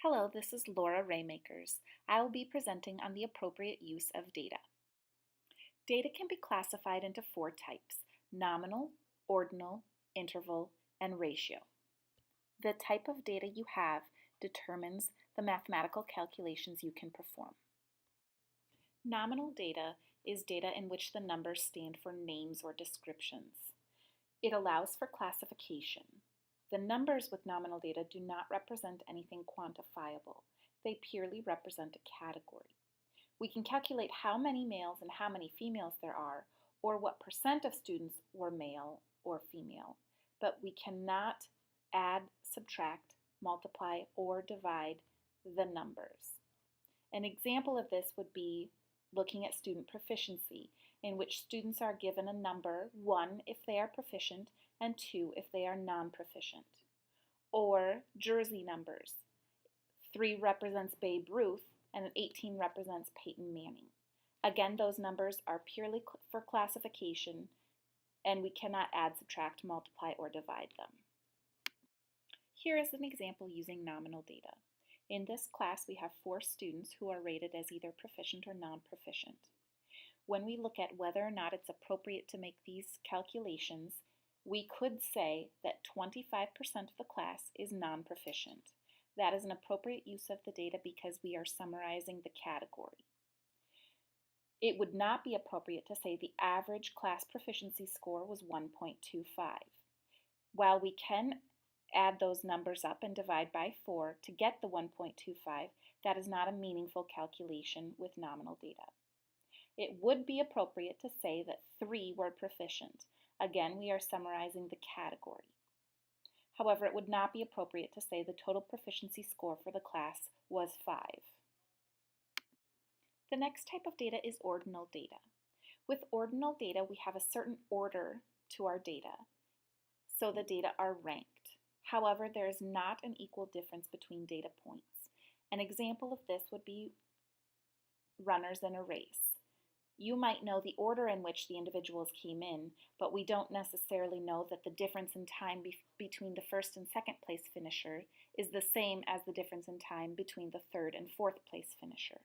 Hello, this is Laura Raymakers. I will be presenting on the appropriate use of data. Data can be classified into four types: nominal, ordinal, interval, and ratio. The type of data you have determines the mathematical calculations you can perform. Nominal data is data in which the numbers stand for names or descriptions. It allows for classification. The numbers with nominal data do not represent anything quantifiable. They purely represent a category. We can calculate how many males and how many females there are, or what percent of students were male or female, but we cannot add, subtract, multiply, or divide the numbers. An example of this would be looking at student proficiency, in which students are given a number, 1 if they are proficient and 2 if they are non-proficient. Or jersey numbers. 3 represents Babe Ruth and 18 represents Peyton Manning. Again, those numbers are purely for classification, and we cannot add, subtract, multiply, or divide them. Here is an example using nominal data. In this class, we have 4 students who are rated as either proficient or non-proficient. When we look at whether or not it's appropriate to make these calculations, we could say that 25% of the class is non-proficient. That is an appropriate use of the data because we are summarizing the category. It would not be appropriate to say the average class proficiency score was 1.25. While we can add those numbers up and divide by 4 to get the 1.25, that is not a meaningful calculation with nominal data. It would be appropriate to say that 3 were proficient. Again, we are summarizing the category. However, it would not be appropriate to say the total proficiency score for the class was 5. The next type of data is ordinal data. With ordinal data, we have a certain order to our data, so the data are ranked. However, there is not an equal difference between data points. An example of this would be runners in a race. You might know the order in which the individuals came in, but we don't necessarily know that the difference in time between the first and second place finisher is the same as the difference in time between the third and fourth place finisher.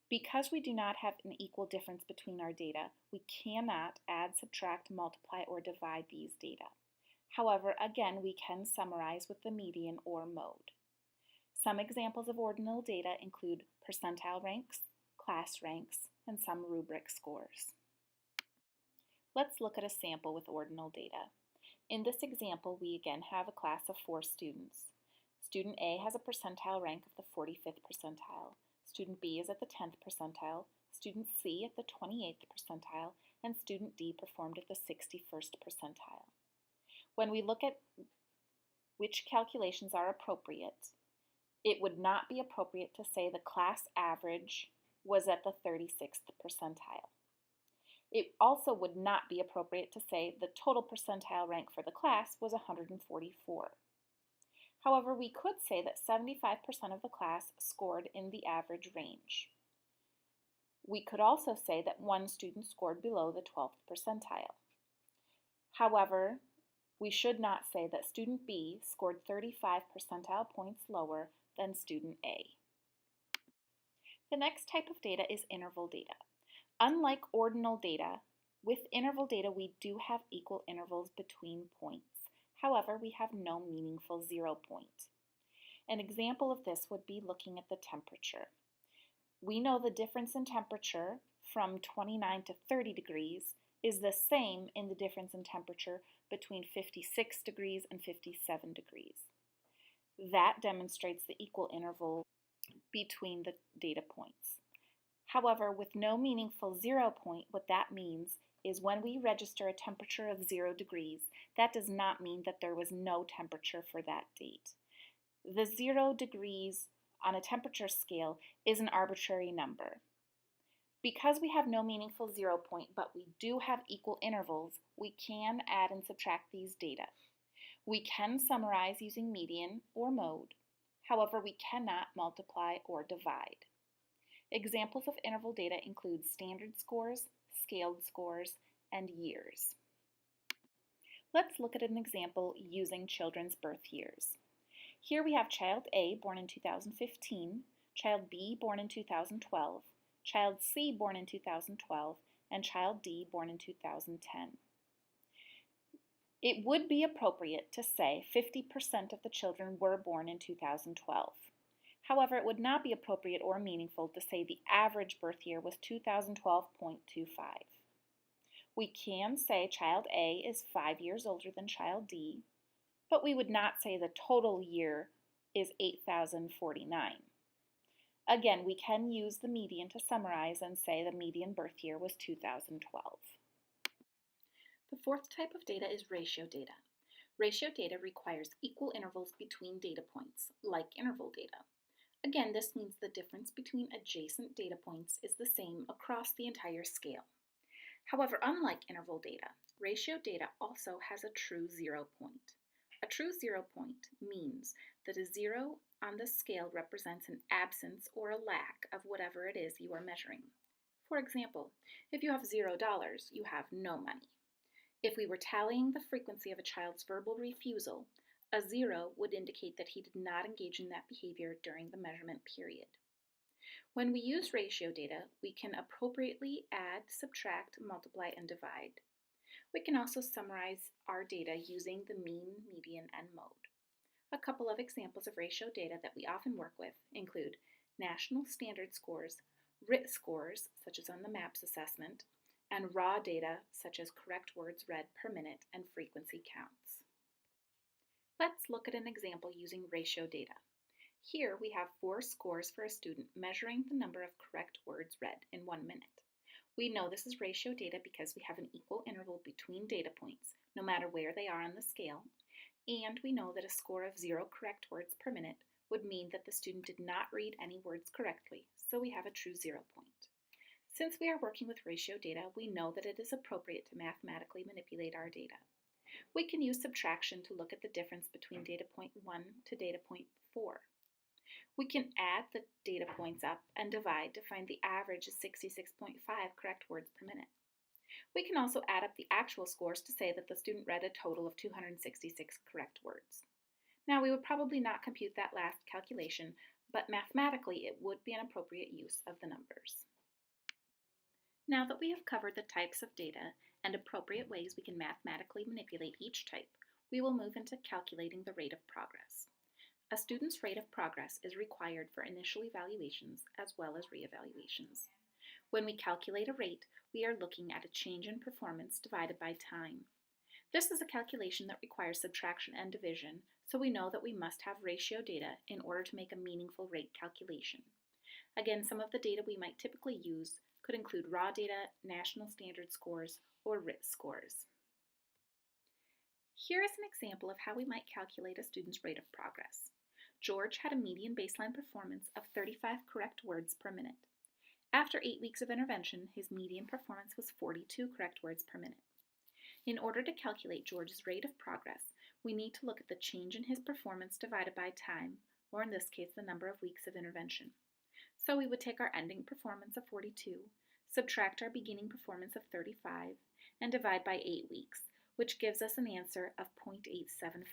Because we do not have an equal difference between our data, we cannot add, subtract, multiply, or divide these data. However, again, we can summarize with the median or mode. Some examples of ordinal data include percentile ranks, class ranks, and some rubric scores. Let's look at a sample with ordinal data. In this example, we again have a class of 4 students. Student A has a percentile rank of the 45th percentile. Student B is at the 10th percentile, student C at the 28th percentile, and student D performed at the 61st percentile. When we look at which calculations are appropriate, it would not be appropriate to say the class average was at the 36th percentile. It also would not be appropriate to say the total percentile rank for the class was 144. However, we could say that 75% of the class scored in the average range. We could also say that 1 student scored below the 12th percentile. However, we should not say that student B scored 35 percentile points lower than student A. The next type of data is interval data. Unlike ordinal data, with interval data we do have equal intervals between points. However, we have no meaningful 0 point. An example of this would be looking at the temperature. We know the difference in temperature from 29 to 30 degrees is the same in the difference in temperature between 56 degrees and 57 degrees. That demonstrates the equal interval between the data points. However, with no meaningful 0 point, what that means is when we register a temperature of 0 degrees, that does not mean that there was no temperature for that date. The 0 degrees on a temperature scale is an arbitrary number. Because we have no meaningful 0 point, but we do have equal intervals, we can add and subtract these data. We can summarize using median or mode. However, we cannot multiply or divide. Examples of interval data include standard scores, scaled scores, and years. Let's look at an example using children's birth years. Here we have child A born in 2015, child B born in 2012, child C born in 2012, and child D born in 2010. It would be appropriate to say 50% of the children were born in 2012. However, it would not be appropriate or meaningful to say the average birth year was 2012.25. We can say child A is 5 years older than child D, but we would not say the total year is 8,049. Again, we can use the median to summarize and say the median birth year was 2012. The fourth type of data is ratio data. Ratio data requires equal intervals between data points, like interval data. Again, this means the difference between adjacent data points is the same across the entire scale. However, unlike interval data, ratio data also has a true zero point. A true zero point means that a zero on the scale represents an absence or a lack of whatever it is you are measuring. For example, if you have $0, you have no money. If we were tallying the frequency of a child's verbal refusal, a 0 would indicate that he did not engage in that behavior during the measurement period. When we use ratio data, we can appropriately add, subtract, multiply, and divide. We can also summarize our data using the mean, median, and mode. A couple of examples of ratio data that we often work with include national standard scores, RIT scores, such as on the MAPS assessment, and raw data, such as correct words read per minute and frequency counts. Let's look at an example using ratio data. Here we have 4 scores for a student measuring the number of correct words read in 1 minute. We know this is ratio data because we have an equal interval between data points, no matter where they are on the scale, and we know that a score of 0 correct words per minute would mean that the student did not read any words correctly, so we have a true 0 point. Since we are working with ratio data, we know that it is appropriate to mathematically manipulate our data. We can use subtraction to look at the difference between data point 1 to data point 4. We can add the data points up and divide to find the average is 66.5 correct words per minute. We can also add up the actual scores to say that the student read a total of 266 correct words. Now, we would probably not compute that last calculation, but mathematically it would be an appropriate use of the numbers. Now that we have covered the types of data and appropriate ways we can mathematically manipulate each type, we will move into calculating the rate of progress. A student's rate of progress is required for initial evaluations as well as reevaluations. When we calculate a rate, we are looking at a change in performance divided by time. This is a calculation that requires subtraction and division, so we know that we must have ratio data in order to make a meaningful rate calculation. Again, some of the data we might typically use could include raw data, national standard scores, or RIT scores. Here is an example of how we might calculate a student's rate of progress. George had a median baseline performance of 35 correct words per minute. After 8 weeks of intervention, his median performance was 42 correct words per minute. In order to calculate George's rate of progress, we need to look at the change in his performance divided by time, or in this case, the number of weeks of intervention. So we would take our ending performance of 42, subtract our beginning performance of 35, and divide by 8 weeks, which gives us an answer of 0.875.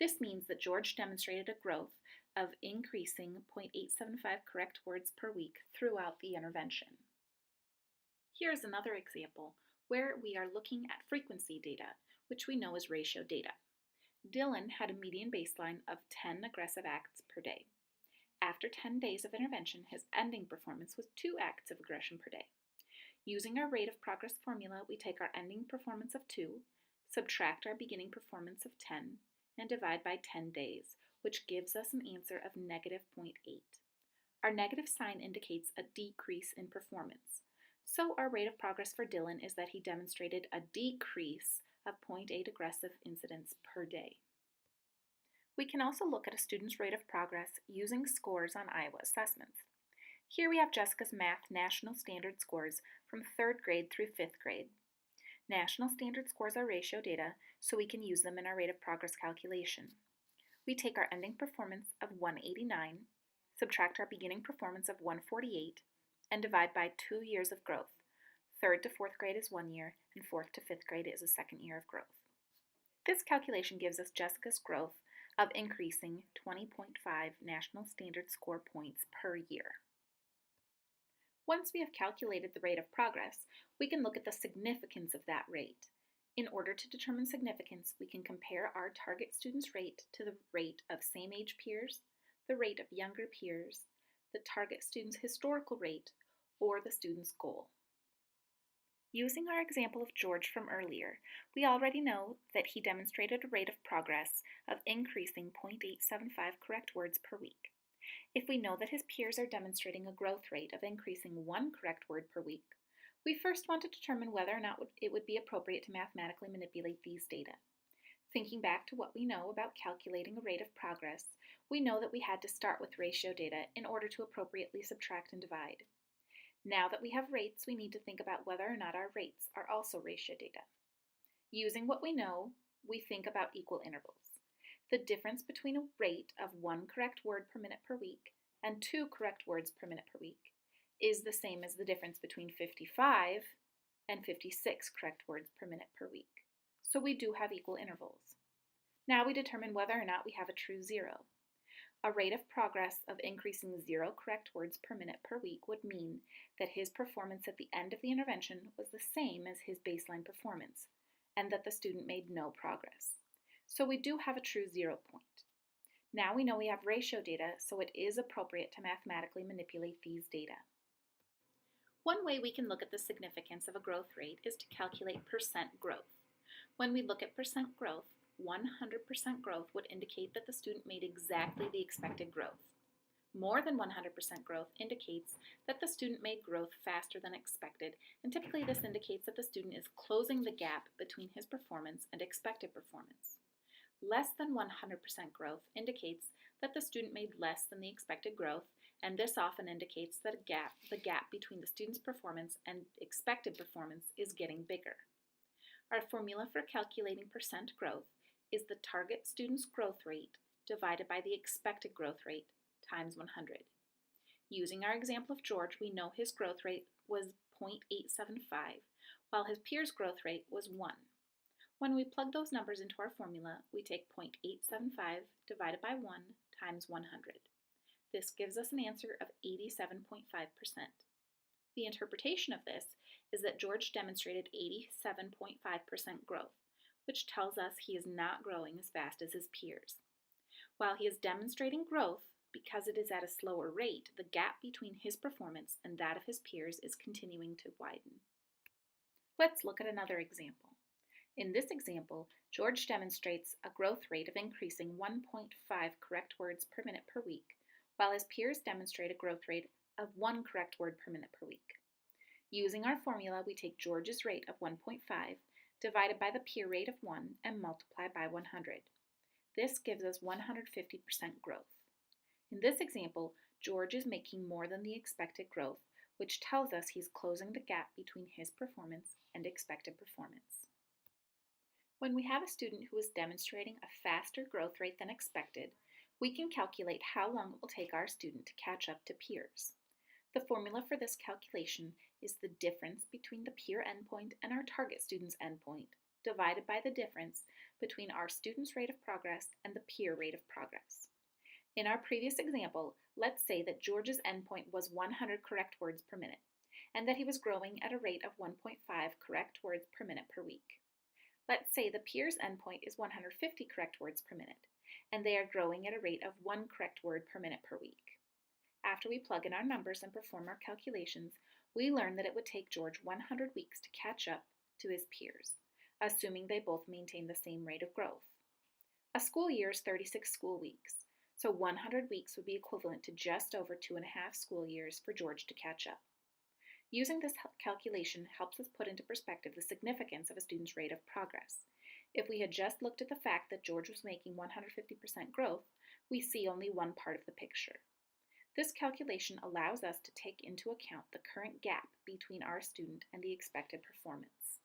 This means that George demonstrated a growth of increasing 0.875 correct words per week throughout the intervention. Here's another example where we are looking at frequency data, which we know is ratio data. Dylan had a median baseline of 10 aggressive acts per day. After 10 days of intervention, his ending performance was 2 acts of aggression per day. Using our rate of progress formula, we take our ending performance of 2, subtract our beginning performance of 10, and divide by 10 days, which gives us an answer of negative 0.8. Our negative sign indicates a decrease in performance. So our rate of progress for Dylan is that he demonstrated a decrease of 0.8 aggressive incidents per day. We can also look at a student's rate of progress using scores on Iowa assessments. Here we have Jessica's math national standard scores from 3rd grade through 5th grade. National standard scores are ratio data, so we can use them in our rate of progress calculation. We take our ending performance of 189, subtract our beginning performance of 148, and divide by 2 years of growth. 3rd to 4th grade is 1 year, and 4th to 5th grade is a 2nd year of growth. This calculation gives us Jessica's growth of increasing 20.5 National Standard Score points per year. Once we have calculated the rate of progress, we can look at the significance of that rate. In order to determine significance, we can compare our target student's rate to the rate of same-age peers, the rate of younger peers, the target student's historical rate, or the student's goal. Using our example of George from earlier, we already know that he demonstrated a rate of progress of increasing 0.875 correct words per week. If we know that his peers are demonstrating a growth rate of increasing 1 correct word per week, we first want to determine whether or not it would be appropriate to mathematically manipulate these data. Thinking back to what we know about calculating a rate of progress, we know that we had to start with ratio data in order to appropriately subtract and divide. Now that we have rates, we need to think about whether or not our rates are also ratio data. Using what we know, we think about equal intervals. The difference between a rate of 1 correct word per minute per week and 2 correct words per minute per week is the same as the difference between 55 and 56 correct words per minute per week. So we do have equal intervals. Now we determine whether or not we have a true zero. A rate of progress of increasing 0 correct words per minute per week would mean that his performance at the end of the intervention was the same as his baseline performance, and that the student made no progress. So we do have a true 0 point. Now we know we have ratio data, so it is appropriate to mathematically manipulate these data. One way we can look at the significance of a growth rate is to calculate percent growth. When we look at percent growth, 100% growth would indicate that the student made exactly the expected growth. More than 100% growth indicates that the student made growth faster than expected, and typically this indicates that the student is closing the gap between his performance and expected performance. Less than 100% growth indicates that the student made less than the expected growth, and this often indicates that the gap between the student's performance and expected performance is getting bigger. Our formula for calculating percent growth is the target student's growth rate divided by the expected growth rate times 100. Using our example of George, we know his growth rate was 0.875, while his peers' growth rate was 1. When we plug those numbers into our formula, we take 0.875 divided by 1 times 100. This gives us an answer of 87.5%. The interpretation of this is that George demonstrated 87.5% growth, which tells us he is not growing as fast as his peers. While he is demonstrating growth, because it is at a slower rate, the gap between his performance and that of his peers is continuing to widen. Let's look at another example. In this example, George demonstrates a growth rate of increasing 1.5 correct words per minute per week, while his peers demonstrate a growth rate of 1 correct word per minute per week. Using our formula, we take George's rate of 1.5 divided by the peer rate of 1 and multiply by 100. This gives us 150% growth. In this example, George is making more than the expected growth, which tells us he's closing the gap between his performance and expected performance. When we have a student who is demonstrating a faster growth rate than expected, we can calculate how long it will take our student to catch up to peers. The formula for this calculation is the difference between the peer endpoint and our target student's endpoint, divided by the difference between our student's rate of progress and the peer rate of progress. In our previous example, let's say that George's endpoint was 100 correct words per minute, and that he was growing at a rate of 1.5 correct words per minute per week. Let's say the peer's endpoint is 150 correct words per minute, and they are growing at a rate of 1 correct word per minute per week. After we plug in our numbers and perform our calculations, we learn that it would take George 100 weeks to catch up to his peers, assuming they both maintain the same rate of growth. A school year is 36 school weeks, so 100 weeks would be equivalent to just over 2.5 school years for George to catch up. Using this calculation helps us put into perspective the significance of a student's rate of progress. If we had just looked at the fact that George was making 150% growth, we see only one part of the picture. This calculation allows us to take into account the current gap between our student and the expected performance.